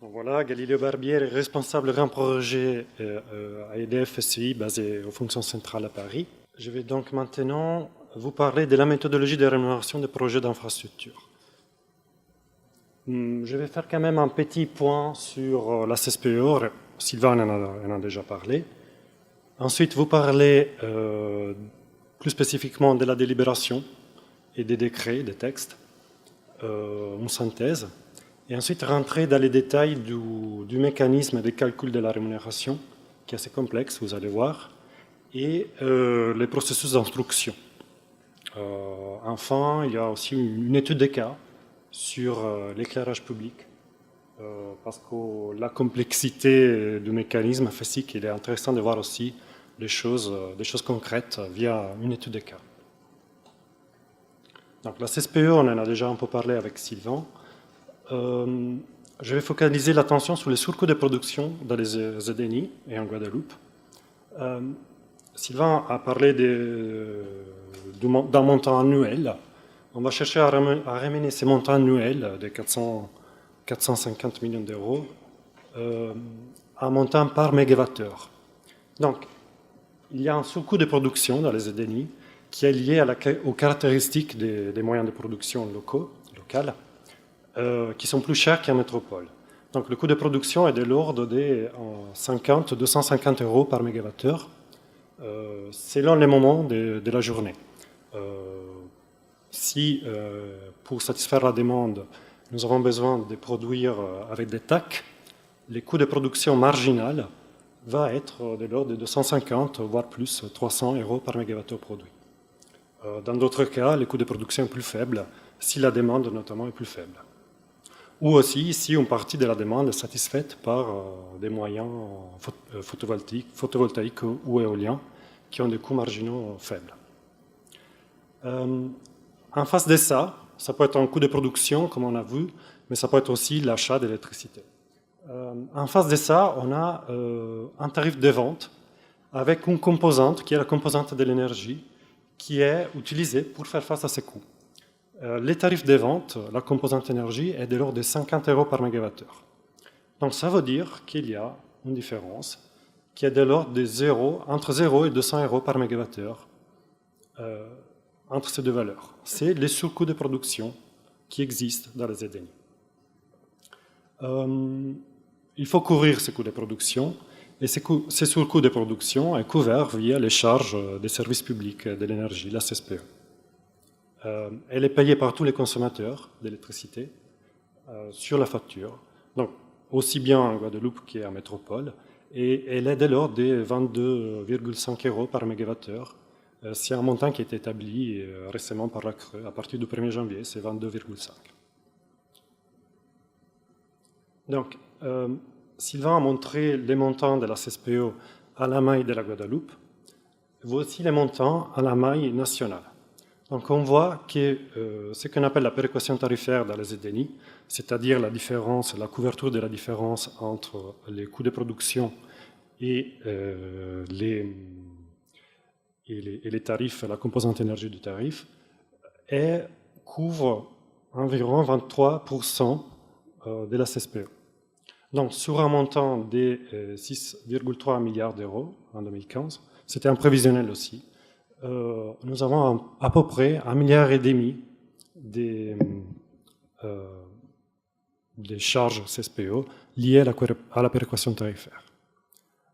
Donc voilà, Galileo Barbier est responsable d'un projet à EDF SCI basé aux fonctions centrales à Paris. Je vais donc maintenant vous parler de la méthodologie de rémunération des projets d'infrastructure. Je vais faire quand même un petit point sur la CSPO. Sylvain en a déjà parlé. Ensuite, vous parlez plus spécifiquement de la délibération et des décrets, des textes, une synthèse. Et ensuite, rentrer dans les détails du mécanisme de calcul de la rémunération, qui est assez complexe, vous allez voir, et les processus d'instruction. Enfin, il y a aussi une étude des cas sur l'éclairage public, parce que la complexité du mécanisme fait si qu'il est intéressant de voir aussi des choses concrètes via une étude des cas. Donc la CSPE, on en a déjà un peu parlé avec Sylvain. Je vais focaliser l'attention sur les surcoûts de production dans les ZNI et en Guadeloupe. Sylvain a parlé d'un montant annuel. On va chercher à ramener ces montants annuels de 450 millions d'euros à un montant par mégawattheure. Donc, il y a un surcoût de production dans les ZNI qui est lié aux caractéristiques des moyens de production locales, qui sont plus chers qu'en métropole. Donc le coût de production est de l'ordre de 250 euros par mégawattheure, selon les moments de la journée. Si, pour satisfaire la demande, nous avons besoin de produire avec des TAC, les coûts de production marginal va être de l'ordre de 250, voire plus, 300 euros par mégawattheure produit. Dans d'autres cas, les coûts de production sont plus faibles, si la demande notamment est plus faible. Ou aussi si une partie de la demande est satisfaite par des moyens photovoltaïques ou éoliens qui ont des coûts marginaux faibles. En face de ça, ça peut être un coût de production, comme on a vu, mais ça peut être aussi l'achat d'électricité. En face de ça, on a un tarif de vente avec une composante qui est la composante de l'énergie qui est utilisée pour faire face à ces coûts. Les tarifs de vente, la composante énergie, est de l'ordre de 50 euros par mégawattheure. Donc ça veut dire qu'il y a une différence qui est de l'ordre de entre 0 et 200 euros par mégawattheure entre ces deux valeurs. C'est les surcoûts de production qui existent dans les ZNI. Il faut couvrir ces coûts de production, et ces surcoûts de production sont couverts via les charges des services publics de l'énergie, la CSPE. Elle est payée par tous les consommateurs d'électricité sur la facture, donc aussi bien en Guadeloupe qu'en métropole, et elle est de l'ordre de 22,5 euros par mégawattheure. C'est un montant qui a été établi récemment par la CRE. À partir du 1er janvier, c'est 22,5. Donc, Sylvain a montré les montants de la CSPO à la maille de la Guadeloupe. Voici les montants à la maille nationale. Donc on voit que ce qu'on appelle la péréquation tarifaire dans les ZNI, c'est-à-dire la différence, la couverture de la différence entre les coûts de production et les tarifs, la composante énergie du tarif, couvre environ 23% de la CSPE. Donc sur un montant de 6,3 milliards d'euros en 2015, c'était un prévisionnel aussi, nous avons à peu près 1,5 milliard des charges CSPO liées à la péréquation tarifaire.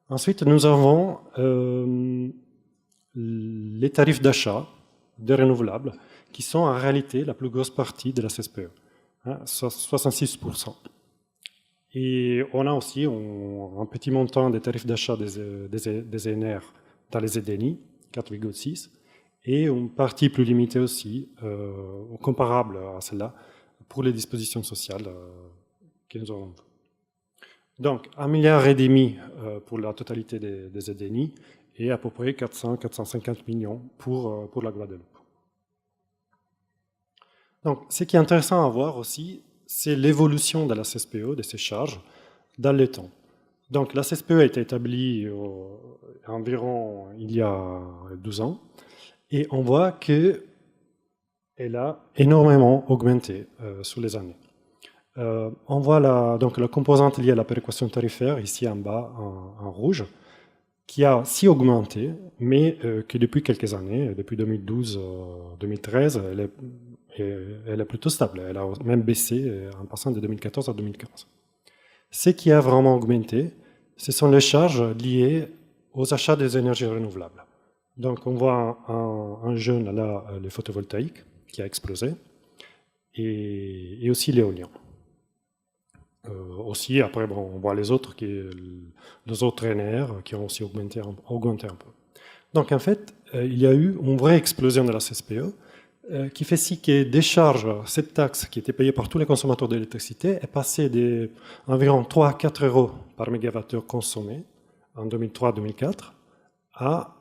Ensuite, nous avons les tarifs d'achat des renouvelables, qui sont en réalité la plus grosse partie de la CSPE, 66%. Et on a aussi un petit montant des tarifs d'achat des ENR dans les ZNI, 4,6, et une partie plus limitée aussi, comparable à celle-là, pour les dispositions sociales que nous avons vues. Donc, 1,5 milliard pour la totalité des ZNI et à peu près 400-450 millions pour la Guadeloupe. Donc, ce qui est intéressant à voir aussi, c'est l'évolution de la CSPE, de ses charges, dans le temps. Donc la CSPE a été établie environ il y a 12 ans, et on voit qu'elle a énormément augmenté sur les années. On voit donc la composante liée à la péréquation tarifaire, ici en bas, en rouge, qui a si augmenté, mais qui depuis quelques années, depuis 2012-2013, elle est plutôt stable. Elle a même baissé en passant de 2014 à 2015. Ce qui a vraiment augmenté, ce sont les charges liées aux achats des énergies renouvelables. Donc on voit en jaune là le photovoltaïque qui a explosé, et aussi l'éolien. Aussi, après, bon, on voit les autres ENR qui ont aussi augmenté un peu. Donc, en fait, il y a eu une vraie explosion de la CSPE qui fait si que des charges, cette taxe qui était payée par tous les consommateurs d'électricité est passée d'environ 3 à 4 euros par mégawattheure consommé en 2003-2004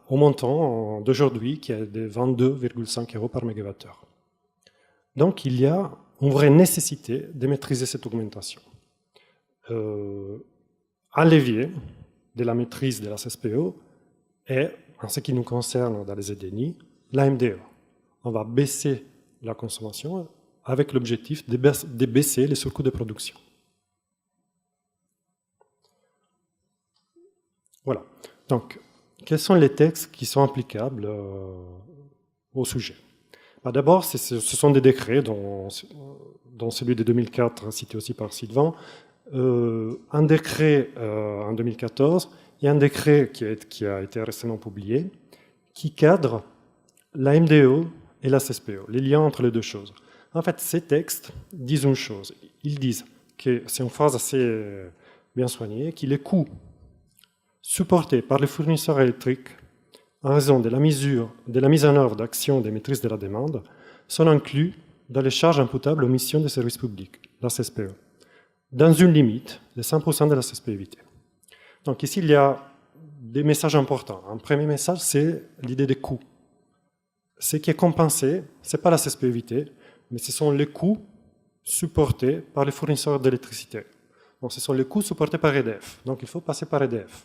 au montant d'aujourd'hui qui est de 22,5 euros par mégawattheure. Donc, il y a une vraie nécessité de maîtriser cette augmentation. Un levier de la maîtrise de la CSPE est, en ce qui nous concerne dans les EDNI, la MDE. On va baisser la consommation avec l'objectif de baisser les surcoûts de production. Voilà. Donc, quels sont les textes qui sont applicables au sujet? D'abord, ce sont des décrets, dont celui de 2004, cité aussi par Sylvain, un décret en 2014 et un décret qui a été récemment publié qui cadre la MDE et la CSPE, les liens entre les deux choses. En fait, ces textes disent une chose. Ils disent que c'est une phrase assez bien soignée, que les coûts supportés par les fournisseurs électriques en raison de la mise en œuvre d'actions de maîtrise de la demande sont inclus dans les charges imputables aux missions de service public, la CSPE, dans une limite de 100% de la CSPE évitée. Donc ici, il y a des messages importants. Un premier message, c'est l'idée des coûts. Ce qui est compensé, ce n'est pas la CSPE évitée, mais ce sont les coûts supportés par les fournisseurs d'électricité. Donc ce sont les coûts supportés par EDF. Donc il faut passer par EDF.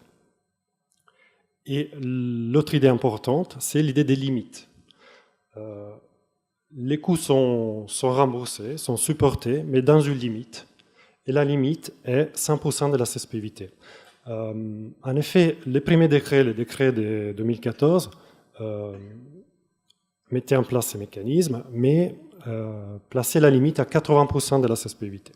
Et l'autre idée importante, c'est l'idée des limites. Les coûts sont remboursés, sont supportés, mais dans une limite. Et la limite est 100% de la CSPE évitée. En effet, les premiers décrets, les décrets de 2014, mettaient en place ces mécanismes, mais plaçaient la limite à 80% de la CSPE évitée.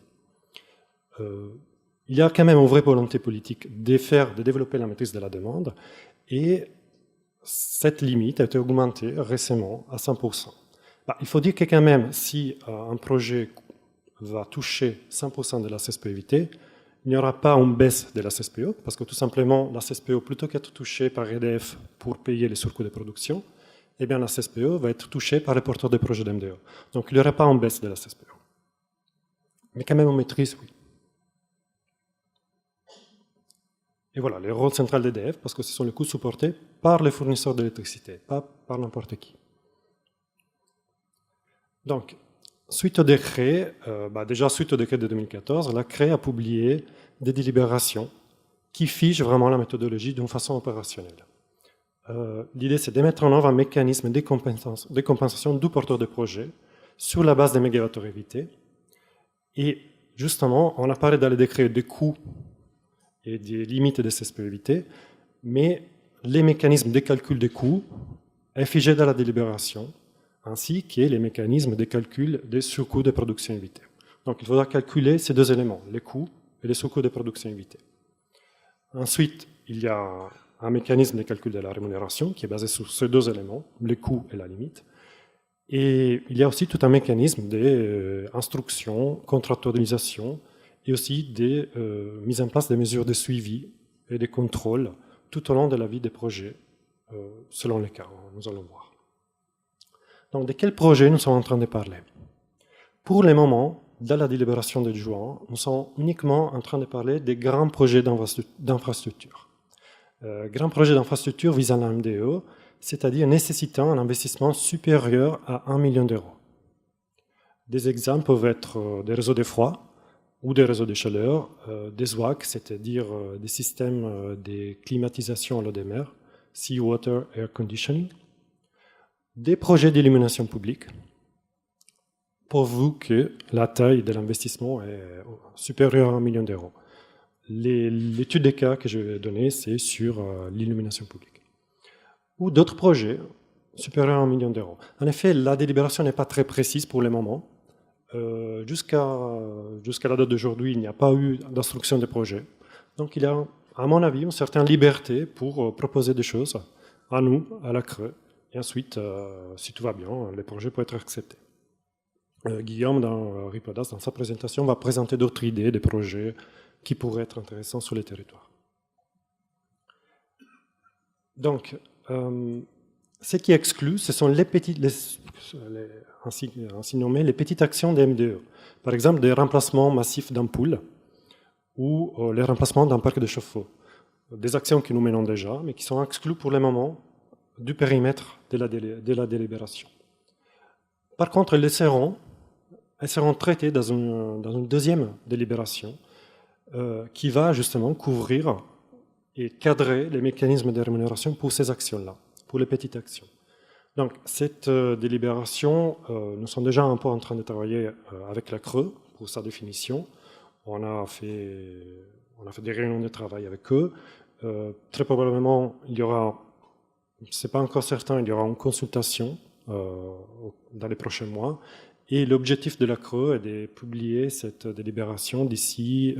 Il y a quand même une vraie volonté politique de développer la maîtrise de la demande, et cette limite a été augmentée récemment à 100%. Il faut dire que quand même, si un projet va toucher 100% de la CSPE évitée, il n'y aura pas une baisse de la CSPE, parce que tout simplement, la CSPE, plutôt qu'être touchée par EDF pour payer les surcoûts de production, eh bien, la CSPE va être touchée par les porteurs de projets d'MDE. Donc, il n'y aura pas une baisse de la CSPE. Mais quand même, on maîtrise, oui. Et voilà, le rôle central d'EDF, parce que ce sont les coûts supportés par les fournisseurs d'électricité, pas par n'importe qui. Donc, suite au décret, déjà suite au décret de 2014, la CRE a publié des délibérations qui figent vraiment la méthodologie d'une façon opérationnelle. L'idée, c'est de mettre en œuvre un mécanisme de compensation du porteur de projet sur la base des mégawattheures évités. Et justement, on a parlé dans le décret des coûts et des limites de CSPE évitées, mais les mécanismes de calcul des coûts est figé dans la délibération, ainsi que les mécanismes de calcul des surcoûts de production évitée. Donc il faudra calculer ces deux éléments, les coûts et les surcoûts de production évitée. Ensuite, il y a un mécanisme de calcul de la rémunération qui est basé sur ces deux éléments, les coûts et la limite. Et il y a aussi tout un mécanisme d'instruction, contractualisation et aussi des mises en place des mesures de suivi et de contrôle tout au long de la vie des projets, selon les cas, nous allons voir. Donc, de quel projet nous sommes en train de parler? Pour le moment, dans la délibération de juin, nous sommes uniquement en train de parler des grands projets d'infrastructure. Grands projets d'infrastructure visant la MDE, c'est-à-dire nécessitant un investissement supérieur à 1 million d'euros. Des exemples peuvent être des réseaux de froid ou des réseaux de chaleur, des WAC, c'est-à-dire des systèmes de climatisation à l'eau de mer, Sea Water Air Conditioning, des projets d'illumination publique, pourvu que la taille de l'investissement est supérieure à 1 million d'euros. L'étude des cas que je vais donner, c'est sur l'illumination publique. Ou d'autres projets supérieurs à 1 million d'euros. En effet, la délibération n'est pas très précise pour le moment. Jusqu'à la date d'aujourd'hui, il n'y a pas eu d'instruction des projets. Donc il y a, à mon avis, une certaine liberté pour proposer des choses à nous, à la Creux. Et ensuite, si tout va bien, les projets peuvent être acceptés. Guillaume, dans Ripodas, dans sa présentation, va présenter d'autres idées, des projets qui pourraient être intéressants sur les territoires. Donc, ce qui exclut, ce sont ainsi nommées les petites actions des MDE. Par exemple, des remplacements massifs d'ampoules ou les remplacements d'un parc de chauffe-eau. Des actions que nous menons déjà, mais qui sont exclues pour le moment du périmètre de la délibération. Par contre, elles seront traitées dans une deuxième délibération qui va justement couvrir et cadrer les mécanismes de rémunération pour ces actions-là, pour les petites actions. Donc, cette délibération, nous sommes déjà un peu en train de travailler avec la Creux pour sa définition. On a fait des réunions de travail avec eux. Très probablement, il y aura, c'est pas encore certain, il y aura une consultation dans les prochains mois. Et l'objectif de la Creux est de publier cette délibération d'ici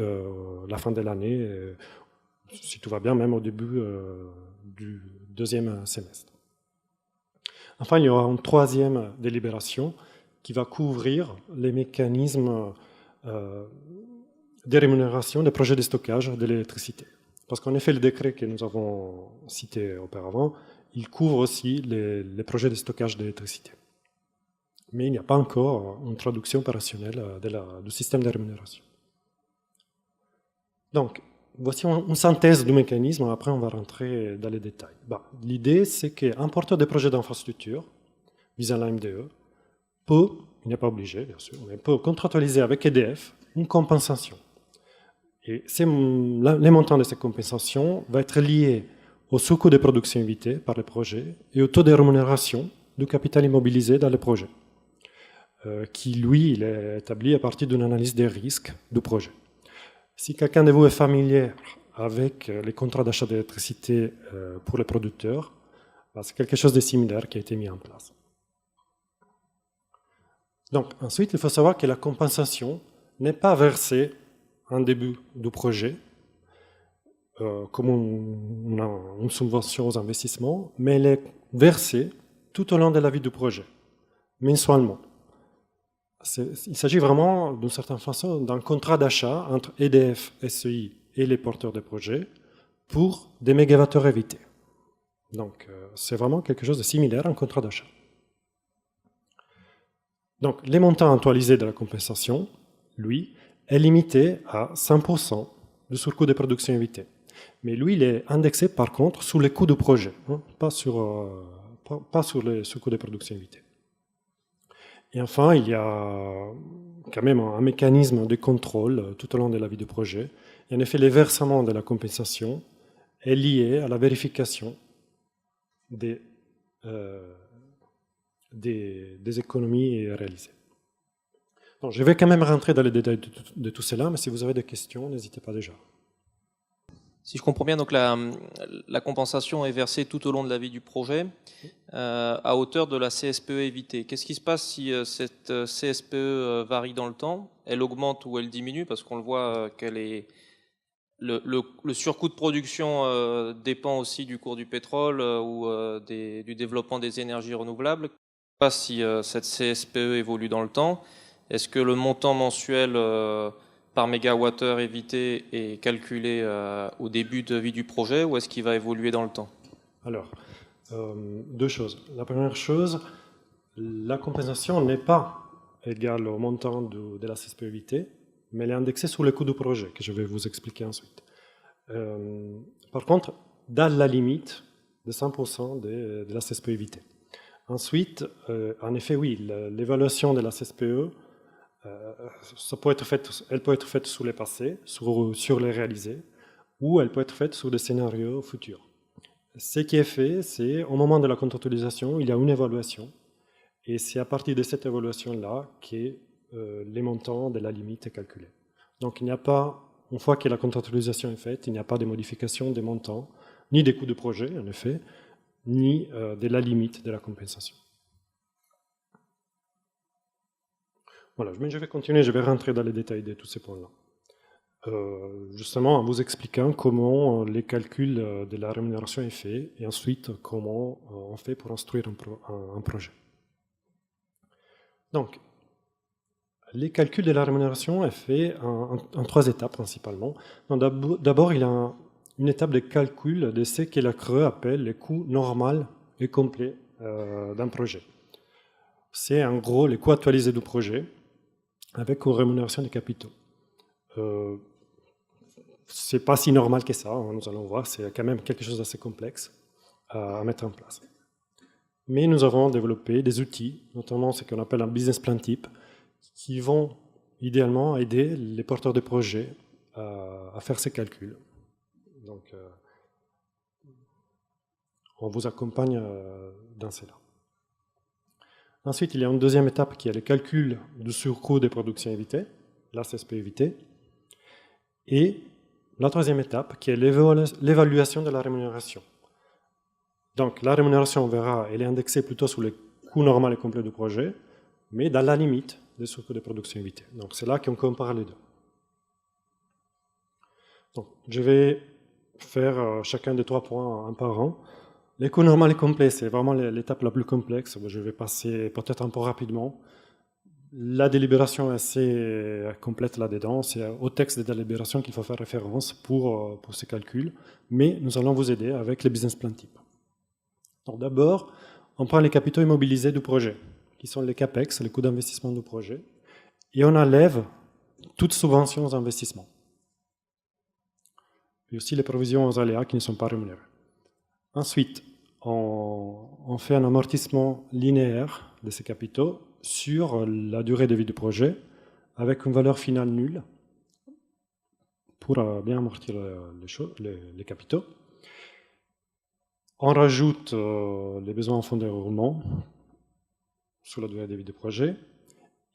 la fin de l'année, si tout va bien, même au début du deuxième semestre. Enfin, il y aura une troisième délibération qui va couvrir les mécanismes de rémunération des projets de stockage de l'électricité. Parce qu'en effet, le décret que nous avons cité auparavant, il couvre aussi les projets de stockage d'électricité. Mais il n'y a pas encore une traduction opérationnelle du système de rémunération. Donc, voici une synthèse du mécanisme, après on va rentrer dans les détails. L'idée, c'est qu'un porteur de projet d'infrastructure visant la MDE peut, il n'est pas obligé bien sûr, mais peut contractualiser avec EDF une compensation. Et les montants de cette compensation vont être liés au surcoût de production évité par le projet et au taux de rémunération du capital immobilisé dans le projet, qui, lui, il est établi à partir d'une analyse des risques du projet. Si quelqu'un de vous est familier avec les contrats d'achat d'électricité pour les producteurs, c'est quelque chose de similaire qui a été mis en place. Donc, ensuite, il faut savoir que la compensation n'est pas versée en début du projet, comme une subvention aux investissements, mais elle est versée tout au long de la vie du projet, mensuellement. Il s'agit vraiment, d'une certaine façon, d'un contrat d'achat entre EDF, SEI et les porteurs de projets pour des mégawattheures évités. Donc, c'est vraiment quelque chose de similaire à un contrat d'achat. Donc, les montants actualisés de la compensation, lui, est limité à 100% du surcoût de production évité. Mais lui, il est indexé, par contre, sur les coûts du projet, pas sur les surcoûts de production évité. Et enfin, il y a quand même un mécanisme de contrôle tout au long de la vie du projet. Et en effet, le versement de la compensation est lié à la vérification des économies réalisées. Donc, je vais quand même rentrer dans les détails de tout cela, mais si vous avez des questions, n'hésitez pas déjà. Si je comprends bien, donc la compensation est versée tout au long de la vie du projet à hauteur de la CSPE évitée. Qu'est-ce qui se passe si cette CSPE varie dans le temps? Elle augmente ou elle diminue? Parce qu'on le voit qu'elle est le surcoût de production dépend aussi du cours du pétrole ou du développement des énergies renouvelables. Qu'est-ce qui se passe si cette CSPE évolue dans le temps? Est-ce que le montant mensuel par mégawattheure évité est calculé au début de vie du projet ou est-ce qu'il va évoluer dans le temps? Alors, deux choses. La première chose, la compensation n'est pas égale au montant de la CSPE évité, mais elle est indexée sur le coût du projet, que je vais vous expliquer ensuite. Par contre, dans la limite de 100% de la CSPE évité. Ensuite, en effet, oui, l'évaluation de la CSPE, elle peut être faite sur les passés, sur les réalisés, ou elle peut être faite sur des scénarios futurs. Ce qui est fait, c'est au moment de la contractualisation, il y a une évaluation, Et c'est à partir de cette évaluation-là que les montants de la limite est calculé. Donc il n'y a pas, une fois que la contractualisation est faite, il n'y a pas de modification des montants, ni des coûts de projet, en effet, ni de la limite de la compensation. Voilà, mais je vais continuer, je vais rentrer dans les détails de tous ces points-là. Justement en vous expliquant comment les calculs de la rémunération est fait et ensuite comment on fait pour instruire un projet. Donc, les calculs de la rémunération est fait en 3 étapes principalement. D'abord, il y a une étape de calcul de ce que la CRE appelle le coût normal et complet d'un projet. C'est en gros le coût actualisé du projet avec une rémunération des capitaux. C'est pas si normal que ça, hein, nous allons voir, c'est quand même quelque chose d'assez complexe à mettre en place. Mais nous avons développé des outils, notamment ce qu'on appelle un business plan type, qui vont idéalement aider les porteurs de projets à faire ces calculs. Donc, on vous accompagne dans cela. Ensuite, il y a une deuxième étape qui est le calcul du surcoût des productions évitées, la CSP évitée, et la troisième étape qui est l'évaluation de la rémunération. Donc, la rémunération, on verra, elle est indexée plutôt sur le coût normal et complet du projet, mais dans la limite des surcoûts de production évitées. Donc, c'est là qu'on compare les deux. Donc, je vais faire chacun des 3 points un par un. Les coûts normal et complet, c'est vraiment l'étape la plus complexe. Je vais passer peut-être un peu rapidement. La délibération est assez complète là-dedans. C'est au texte de délibération qu'il faut faire référence pour ces calculs. Mais nous allons vous aider avec les business plan type. Donc d'abord, on prend les capitaux immobilisés du projet, qui sont les CAPEX, les coûts d'investissement du projet, et on enlève toutes subventions aux investissements. Et aussi les provisions aux aléas qui ne sont pas rémunérées. Ensuite, on fait un amortissement linéaire de ces capitaux sur la durée de vie du projet avec une valeur finale nulle pour bien amortir les capitaux. On rajoute les besoins en fonds de roulement sur la durée de vie du projet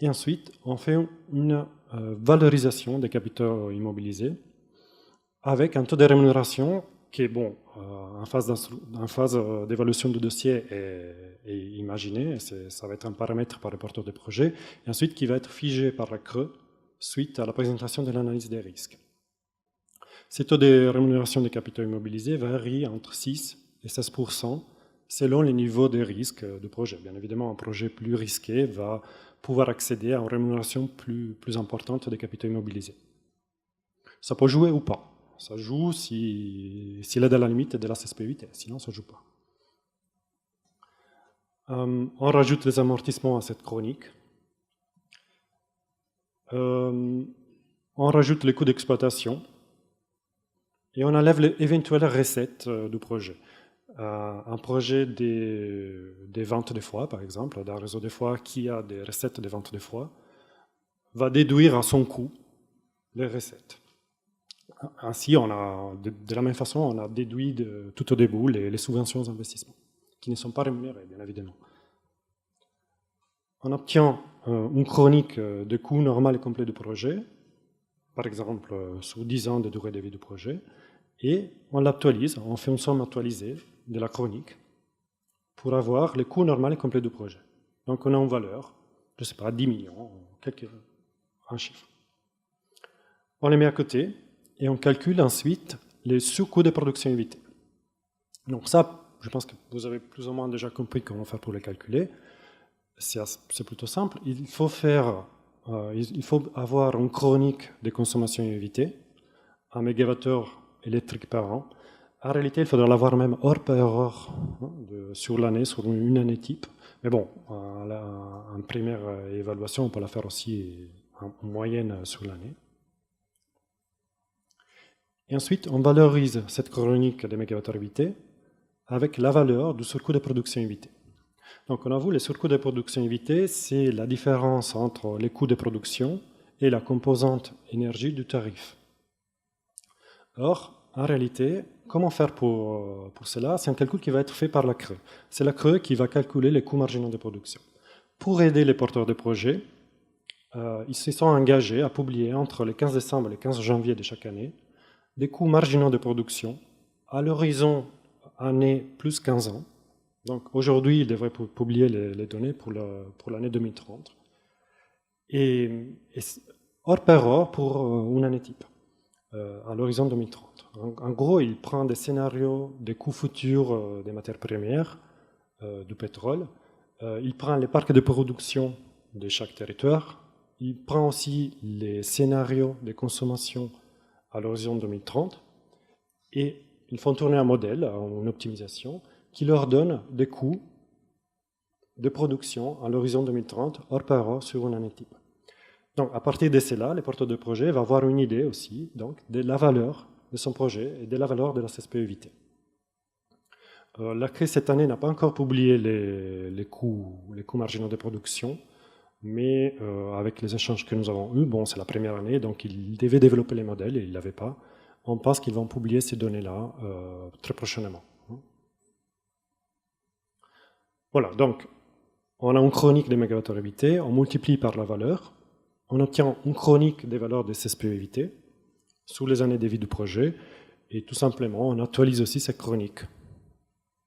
et ensuite on fait une valorisation des capitaux immobilisés avec un taux de rémunération qui est bon, en phase d'évaluation du dossier est imaginé, ça va être un paramètre par le porteur de projet, et ensuite qui va être figé par la CRE suite à la présentation de l'analyse des risques. Ce taux de rémunération des capitaux immobilisés varie entre 6 et 16% selon les niveaux de risque du projet. Bien évidemment, un projet plus risqué va pouvoir accéder à une rémunération plus importante des capitaux immobilisés. Ça peut jouer ou pas. Ça joue s'il est dans la limite de la CSP8, sinon ça ne joue pas. On rajoute les amortissements à cette chronique. On rajoute les coûts d'exploitation et on enlève les éventuelles recettes du projet. Un projet des ventes de foie, par exemple, d'un réseau de foie qui a des recettes de vente de foie, va déduire à son coût les recettes. Ainsi, de la même façon, on a déduit tout au début les subventions aux investissements, qui ne sont pas rémunérées, bien évidemment. On obtient une chronique de coût normal et complet du projet, par exemple sur 10 ans de durée de vie du projet, et on l'actualise, on fait une somme actualisée de la chronique pour avoir le coût normal et complet du projet. Donc on a une valeur, je ne sais pas, 10 millions, un chiffre. On les met à côté, et on calcule ensuite les surcoûts de production évités. Donc ça, je pense que vous avez plus ou moins déjà compris comment faire pour les calculer. C'est plutôt simple. Il faut avoir une chronique des consommations évitées, 1 MWh électrique par an. En réalité, il faudra l'avoir même heure par heure sur l'année, sur une année type. Mais bon, en première évaluation, on peut la faire aussi en moyenne sur l'année. Et ensuite, on valorise cette chronique des mégawattheures évités avec la valeur du surcoût de production évité. Donc, on a vu, les surcoûts de production évités, c'est la différence entre les coûts de production et la composante énergie du tarif. Or, en réalité, comment faire pour cela? C'est un calcul qui va être fait par la CRE. C'est la CRE qui va calculer les coûts marginaux de production. Pour aider les porteurs de projets, ils se sont engagés à publier entre le 15 décembre et le 15 janvier de chaque année des coûts marginaux de production à l'horizon année plus 15 ans. Donc aujourd'hui, ils devraient publier les données pour l'année 2030. Et hors par heure pour une année type, à l'horizon 2030. En gros, il prend des scénarios des coûts futurs des matières premières, du pétrole. Il prend les parcs de production de chaque territoire. Il prend aussi les scénarios de consommation à l'horizon 2030. Et ils font tourner un modèle, une optimisation, qui leur donne des coûts de production à l'horizon 2030, heure par heure, sur une année type. Donc, à partir de cela, le porteur de projet va avoir une idée aussi donc, de la valeur de son projet et de la valeur de la CSPE évitée. La CRE, cette année, n'a pas encore publié les coûts marginaux de production, mais avec les échanges que nous avons eus, bon, c'est la première année, donc ils devaient développer les modèles et ils ne l'avaient pas. On pense qu'ils vont publier ces données-là très prochainement. Voilà, donc, on a une chronique des mégawattheures évités, on multiplie par la valeur, on obtient une chronique des valeurs des CSPE évitées sous les années de vie du projet, et tout simplement, on actualise aussi cette chronique.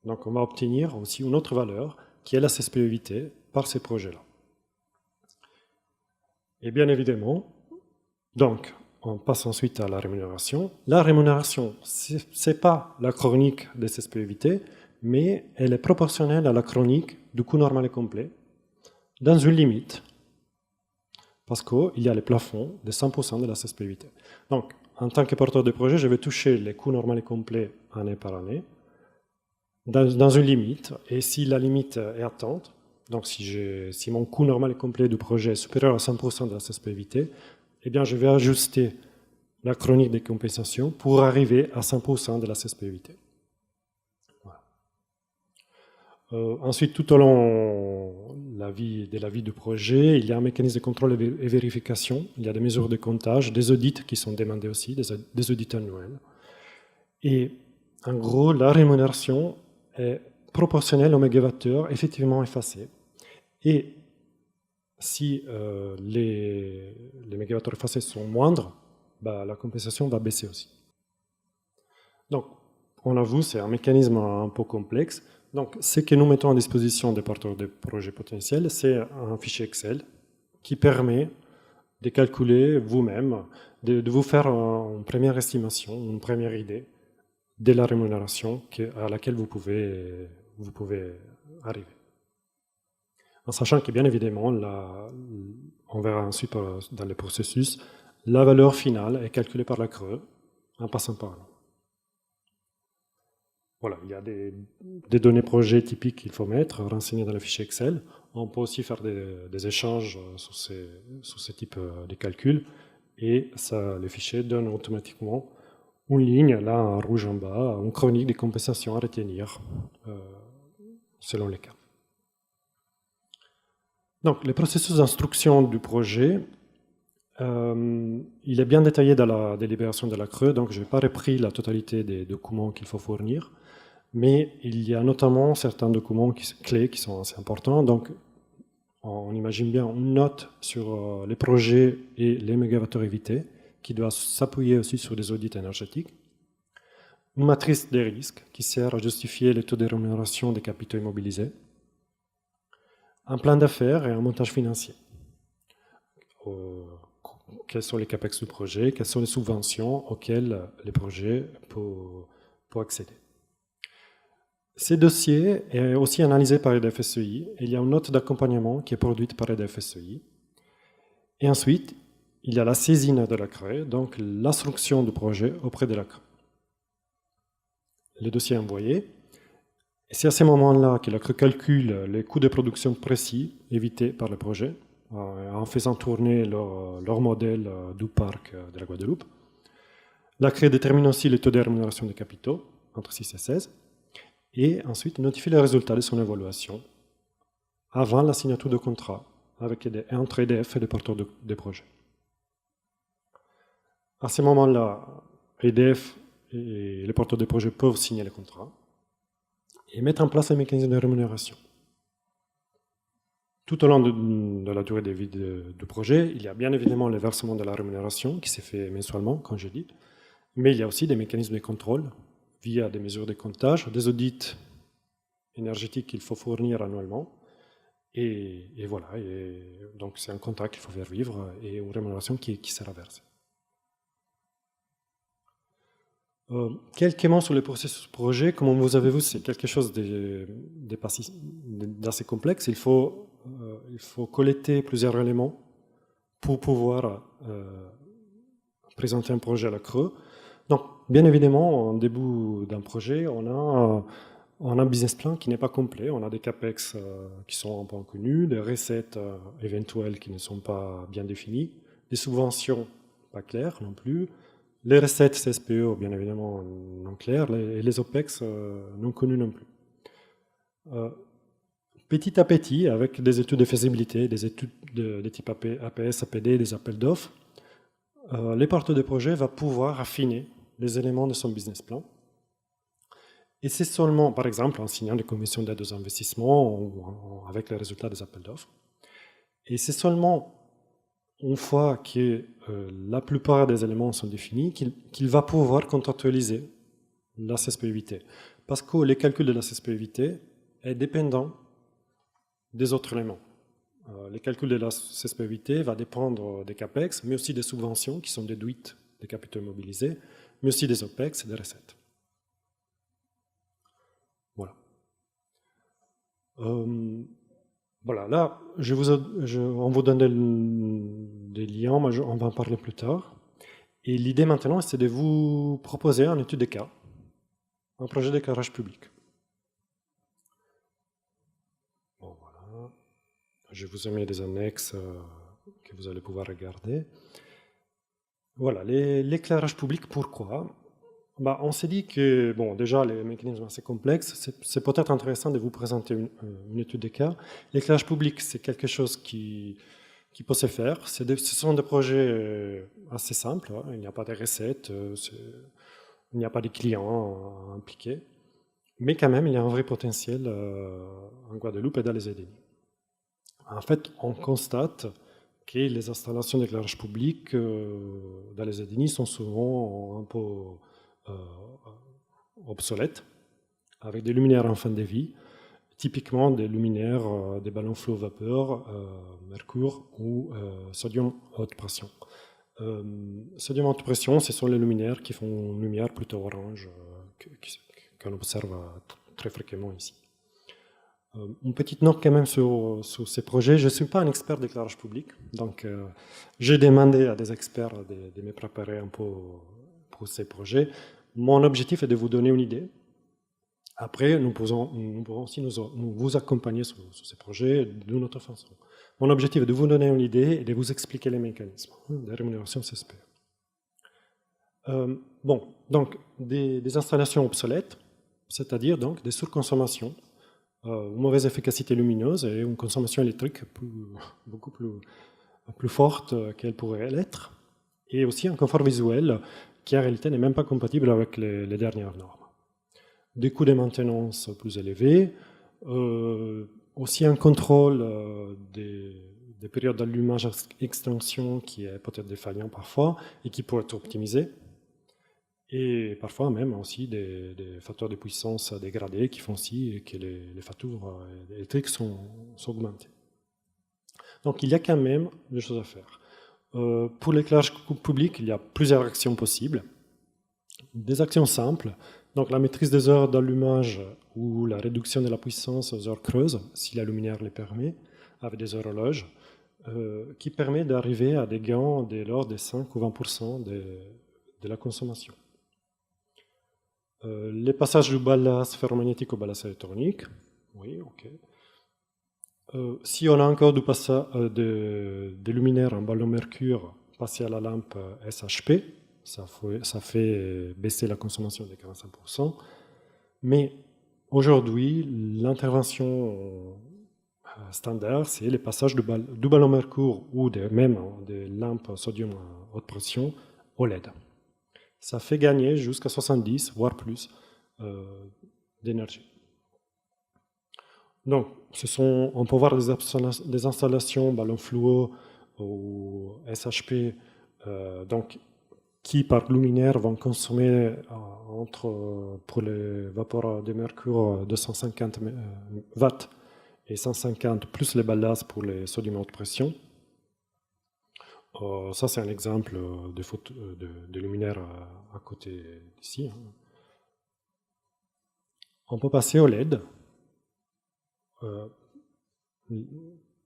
Donc, on va obtenir aussi une autre valeur, qui est la CSPE évitée, par ces projets-là. Et bien évidemment, donc, on passe ensuite à la rémunération. La rémunération, ce n'est pas la chronique des CSPE évitées, mais elle est proportionnelle à la chronique du coût normal et complet, dans une limite, parce qu'il y a les plafonds de 100% de la CSPE évitée. Donc, en tant que porteur de projet, je vais toucher les coûts normaux et complets année par année, dans une limite, et si la limite est atteinte, donc si mon coût normal et complet du projet est supérieur à 100% de la CSPE évitée, eh bien, je vais ajuster la chronique des compensations pour arriver à 100% de la CSPE évitée. Voilà. Ensuite, tout au long de la vie du projet, il y a un mécanisme de contrôle et vérification, il y a des mesures de comptage, des audits qui sont demandés aussi, des audits annuels. Et en gros, la rémunération est proportionnelle au mégawattheure effectivement effacé. Et si les mégawattheures effacés sont moindres, bah, la compensation va baisser aussi. Donc, on avoue, c'est un mécanisme un peu complexe. Donc, ce que nous mettons à disposition des porteurs de projets potentiels, c'est un fichier Excel qui permet de calculer vous-même, de vous faire une première estimation, une première idée de la rémunération à laquelle vous pouvez arriver. En sachant que, bien évidemment, on verra ensuite dans le processus, la valeur finale est calculée par la CRE en passant par là. Voilà, il y a des données projets typiques qu'il faut mettre, renseignées dans le fichier Excel. On peut aussi faire des échanges sur ces types de calculs et les fichiers donnent automatiquement une ligne, là en rouge en bas, une chronique des compensations à retenir selon les cas. Donc, le processus d'instruction du projet, il est bien détaillé dans la délibération de la CRE, donc je n'ai pas repris la totalité des documents qu'il faut fournir, mais il y a notamment certains documents clés qui sont assez importants. Donc, on imagine bien une note sur les projets et les mégawattheures évités, qui doit s'appuyer aussi sur des audits énergétiques. Une matrice des risques, qui sert à justifier les taux de rémunération des capitaux immobilisés. Un plan d'affaires et un montage financier. Quels sont les capex du projet, quelles sont les subventions auxquelles les projets peuvent accéder. Ces dossiers sont aussi analysés par EDF-SEI. Il y a une note d'accompagnement qui est produite par EDF-SEI. Et ensuite, il y a la saisine de la CRE, donc l'instruction du projet auprès de la CRE. Le dossier est envoyé. Et c'est à ce moment-là que la CRE calcule les coûts de production précis évités par le projet, en faisant tourner leur modèle du parc de la Guadeloupe. La CRE détermine aussi le taux de rémunération des capitaux, entre 6 et 16, et ensuite notifie les résultats de son évaluation avant la signature de contrat entre EDF et les porteurs de projets. À ce moment-là, EDF et les porteurs de projets peuvent signer les contrats et mettre en place un mécanisme de rémunération. Tout au long de la durée de vie du projet, il y a bien évidemment le versement de la rémunération qui s'est fait mensuellement, comme je dis, mais il y a aussi des mécanismes de contrôle via des mesures de comptage, des audits énergétiques qu'il faut fournir annuellement, et voilà. Et donc c'est un contrat qu'il faut faire vivre et une rémunération qui sera versée. Quelques mots sur le processus projet. Comme vous avez vu, c'est quelque chose d'assez complexe. Il faut collecter plusieurs éléments pour pouvoir présenter un projet à la creux. Donc, bien évidemment, en début d'un projet, on a un business plan qui n'est pas complet. On a des capex qui sont un peu inconnus, des recettes éventuelles qui ne sont pas bien définies, des subventions pas claires non plus, les recettes CSPE, bien évidemment, non claires, et les OPEX non connus non plus. Petit à petit, avec des études de faisabilité, des études de type APS, APD, des appels d'offres, les porteurs de projet vont pouvoir affiner les éléments de son business plan. Et c'est seulement, par exemple, en signant des conventions d'aide aux investissements ou avec les résultats des appels d'offres. Et c'est seulement une fois que la plupart des éléments sont définis qu'il va pouvoir contractualiser la CSPE-évité. Parce que les calculs de la CSPE-évité est dépendant des autres éléments. Les calculs de la CSPE-évité vont dépendre des CAPEX, mais aussi des subventions qui sont déduites des capitaux immobilisés, mais aussi des OPEX et des recettes. Voilà. Voilà, là, on vous donne des liens, mais on va en parler plus tard. Et l'idée maintenant, c'est de vous proposer une étude de cas, un projet d'éclairage public. Bon, voilà. Je vous ai mis des annexes que vous allez pouvoir regarder. Voilà, l'éclairage public, pourquoi? On s'est dit que, bon, déjà, les mécanismes assez complexes, c'est peut-être intéressant de vous présenter une étude de cas. L'éclairage public, c'est quelque chose qui peut se faire. Ce sont des projets assez simples, hein. Il n'y a pas de recettes, il n'y a pas de clients impliqués. Mais quand même, il y a un vrai potentiel en Guadeloupe et dans les EDNI. En fait, on constate que les installations d'éclairage public dans les EDNI sont souvent un peu obsolètes, avec des luminaires en fin de vie, typiquement des luminaires, des ballons flot-vapeur, mercure ou sodium haute pression. Sodium haute pression, ce sont les luminaires qui font une lumière plutôt orange, qu'on observe très fréquemment ici. Une petite note quand même sur ces projets. Je ne suis pas un expert d'éclairage public, donc j'ai demandé à des experts de me préparer un peu pour ces projets. Mon objectif est de vous donner une idée. Après, nous pourrons aussi vous accompagner sur ces projets d'une autre façon. Mon objectif est de vous donner une idée et de vous expliquer les mécanismes de rémunération CSPE. Bon, donc des installations obsolètes, c'est-à-dire donc des surconsommations, une mauvaise efficacité lumineuse et une consommation électrique beaucoup plus forte qu'elle pourrait l'être, et aussi un confort visuel qui en réalité n'est même pas compatible avec les dernières normes. Des coûts de maintenance plus élevés, aussi un contrôle des périodes d'allumage-extinction qui est peut-être défaillant parfois et qui pourrait être optimisé, et parfois même aussi des facteurs de puissance dégradés qui font aussi que les factures électriques sont augmentées. Donc il y a quand même des choses à faire. Pour l'éclairage public, il y a plusieurs actions possibles. Des actions simples, donc la maîtrise des heures d'allumage ou la réduction de la puissance aux heures creuses, si la luminaire les permet, avec des horloges, qui permet d'arriver à des gains de l'ordre de 5 ou 20% de la consommation. Les passages du ballast ferromagnétique au ballast électronique, oui, ok. Si on a encore des luminaires en ballon mercure passés à la lampe SHP, ça fait baisser la consommation de 45%. Mais aujourd'hui, l'intervention standard, c'est les passages du ballon mercure ou même des lampes sodium à haute pression au LED. Ça fait gagner jusqu'à 70, voire plus, d'énergie. Donc, on peut voir des installations ballon fluo ou SHP, donc, qui par luminaire vont consommer pour les vapeurs de mercure 250 watts et 150 plus les ballasses pour les sodium haute pression. Ça, c'est un exemple de luminaire à côté d'ici. On peut passer au LED,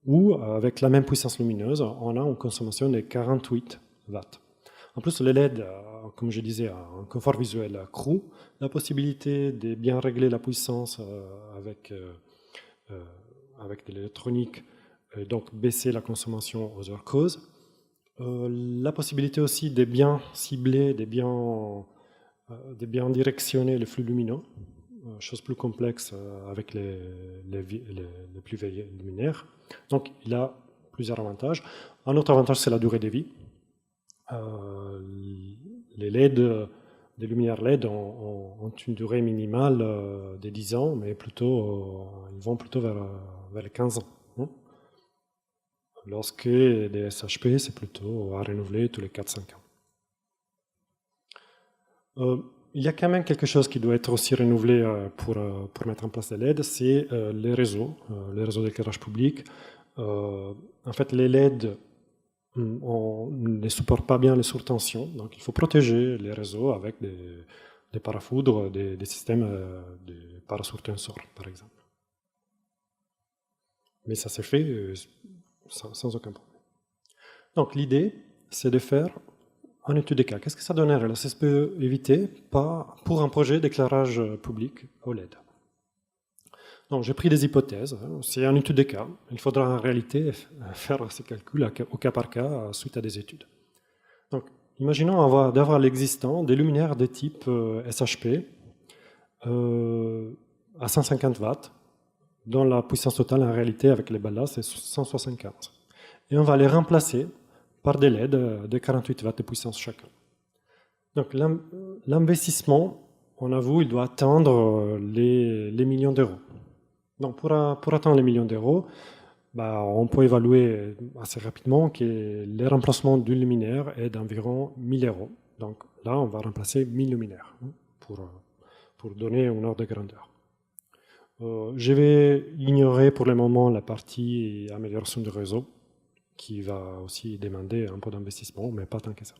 où, avec la même puissance lumineuse, on a une consommation de 48 watts. En plus, le LED, comme je disais, a un confort visuel accru, la possibilité de bien régler la puissance avec de l'électronique, donc baisser la consommation aux heures creuses. La possibilité aussi de bien cibler, de bien directionner le flux lumineux, chose plus complexe avec les plus vieilles luminaires. Donc, il a plusieurs avantages. Un autre avantage, c'est la durée de vie. Les LED, des luminaires LED ont une durée minimale de 10 ans, mais ils vont plutôt vers les 15 ans. Lorsque des SHP, c'est plutôt à renouveler tous les 4-5 ans. Il y a quand même quelque chose qui doit être aussi renouvelé pour mettre en place les LED, c'est les réseaux d'éclairage public. En fait, les LED ne supportent pas bien les surtensions, donc il faut protéger les réseaux avec des parafoudres, des systèmes de parasurtenseurs, par exemple. Mais ça s'est fait sans aucun problème. Donc l'idée, c'est de faire une étude de cas. Qu'est-ce que ça donnerait la CSPE éviter pour un projet d'éclairage public au LED? Donc j'ai pris des hypothèses, c'est une étude de cas. Il faudra en réalité faire ces calculs au cas par cas suite à des études. Donc imaginons d'avoir l'existant des luminaires de type SHP à 150 watts, dont la puissance totale en réalité avec les ballasses c'est 175. Et on va les remplacer par des LED de 48 watts de puissance chacun. Donc l'investissement, on avoue, il doit atteindre les millions d'euros. Donc pour atteindre les millions d'euros, on peut évaluer assez rapidement que le remplacement d'une luminaire est d'environ 1000 euros. Donc là, on va remplacer 1000 luminaires pour donner un ordre de grandeur. Je vais ignorer pour le moment la partie amélioration du réseau, qui va aussi demander un peu d'investissement, mais pas tant que ça.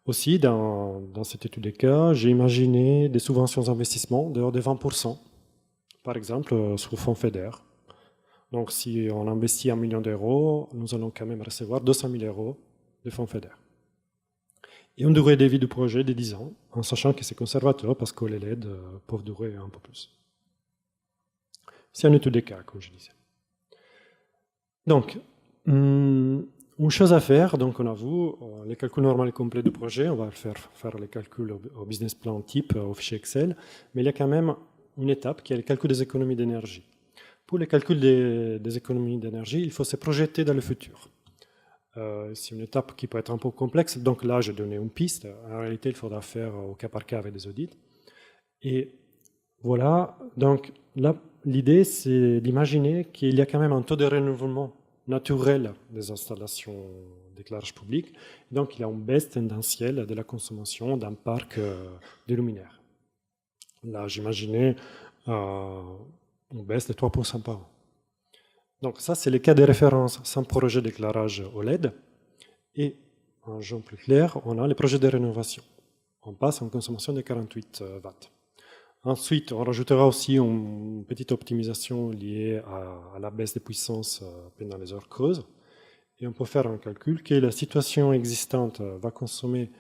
Aussi, dans cette étude de cas, j'ai imaginé des subventions d'investissement de l'ordre de 20%, par exemple sous fonds FEDER. Donc si on investit 1 million d'euros, nous allons quand même recevoir 200 000 euros de fonds FEDER. Et une durée de vie du projet de 10 ans, en sachant que c'est conservateur parce que les LED peuvent durer un peu plus. C'est une étude de cas, comme je disais. Donc, une chose à faire, donc on a vu les calculs normaux et complets du projet, on va faire les calculs au business plan type, au fichier Excel, mais il y a quand même une étape qui est le calcul des économies d'énergie. Pour le calcul des économies d'énergie, il faut se projeter dans le futur. C'est une étape qui peut être un peu complexe, donc là j'ai donné une piste, en réalité il faudra faire au cas par cas avec des audits. Et voilà, donc là l'idée c'est d'imaginer qu'il y a quand même un taux de renouvellement naturel des installations d'éclairage public, donc il y a une baisse tendancielle de la consommation d'un parc de luminaires. Là j'imaginais une baisse de 3% par an. Donc ça, c'est le cas de référence sans projet d'éclairage OLED. Et en jaune plus clair, on a les projets de rénovation. On passe en consommation de 48 watts. Ensuite, on rajoutera aussi une petite optimisation liée à la baisse de puissance pendant les heures creuses. Et on peut faire un calcul que la situation existante va consommer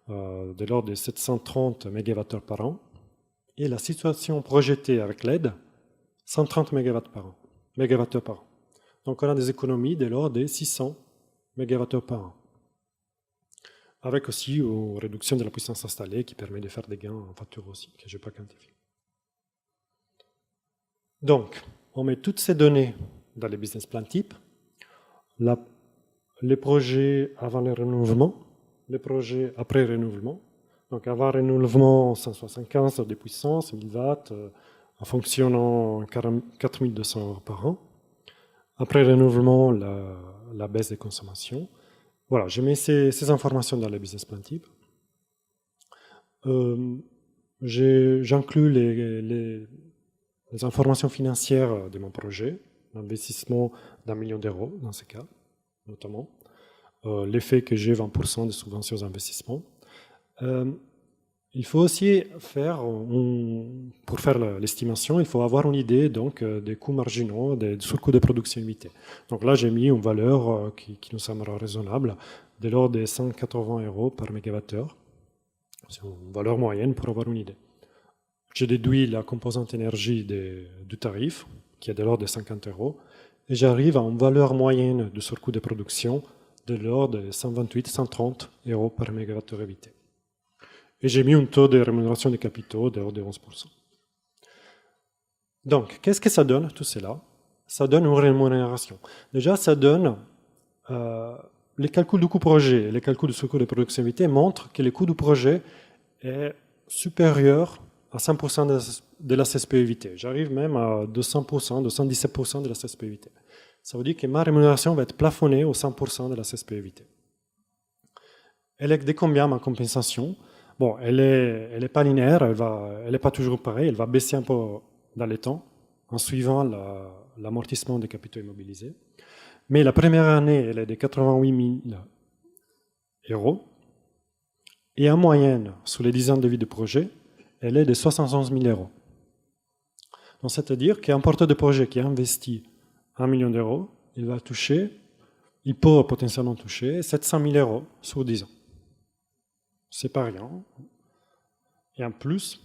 de l'ordre de 730 MWh par an. Et la situation projetée avec LED, 130 MWh par an. Donc on a des économies de l'ordre de 600 MWh par an. Avec aussi une réduction de la puissance installée qui permet de faire des gains en facture aussi, que je n'ai pas quantifié. Donc, on met toutes ces données dans les business plan type, les projets avant le renouvellement, les projets après renouvellement. Donc avant renouvellement, 175 de puissance, 1000 watts, en fonctionnant 4200 euros par an. Après renouvellement, la baisse des consommations. Voilà, je mets ces informations dans le business plan type. J'inclus les informations financières de mon projet, l'investissement d'1 million d'euros dans ce cas, notamment. L'effet que j'ai 20% de subventions d'investissement. Il faut aussi faire, pour faire l'estimation, il faut avoir une idée donc, des coûts marginaux, des surcoûts de productivité. Donc là, j'ai mis une valeur qui nous semblera raisonnable, de l'ordre de 180 euros par mégawattheure. C'est une valeur moyenne pour avoir une idée. J'ai déduit la composante énergie du tarif, qui est de l'ordre de 50 euros, et j'arrive à une valeur moyenne de surcoût de production de l'ordre de 128-130 euros par mégawattheure évité. Et j'ai mis un taux de rémunération des capitaux de l'ordre de 11%. Donc, qu'est-ce que ça donne, tout cela? Ça donne une rémunération. Déjà, ça donne les calculs du coût projet et les calculs du surcoût de productivité montrent que le coût du projet est supérieur à 100% de la CSPE évité. J'arrive même à 200%, 217% de la CSPE évité. Ça veut dire que ma rémunération va être plafonnée au 100% de la CSPE évité. Elle est de combien ma compensation? Bon, elle est pas linéaire, elle n'est pas toujours pareille, elle va baisser un peu dans les temps en suivant l'amortissement des capitaux immobilisés. Mais la première année, elle est de 88 000 euros. Et en moyenne, sur les 10 ans de vie du projet, elle est de 71 000 euros. Donc, c'est-à-dire qu'un porteur de projet qui a investi 1 million d'euros, il peut potentiellement toucher 700 000 euros sur 10 ans. C'est pas rien. Et en plus,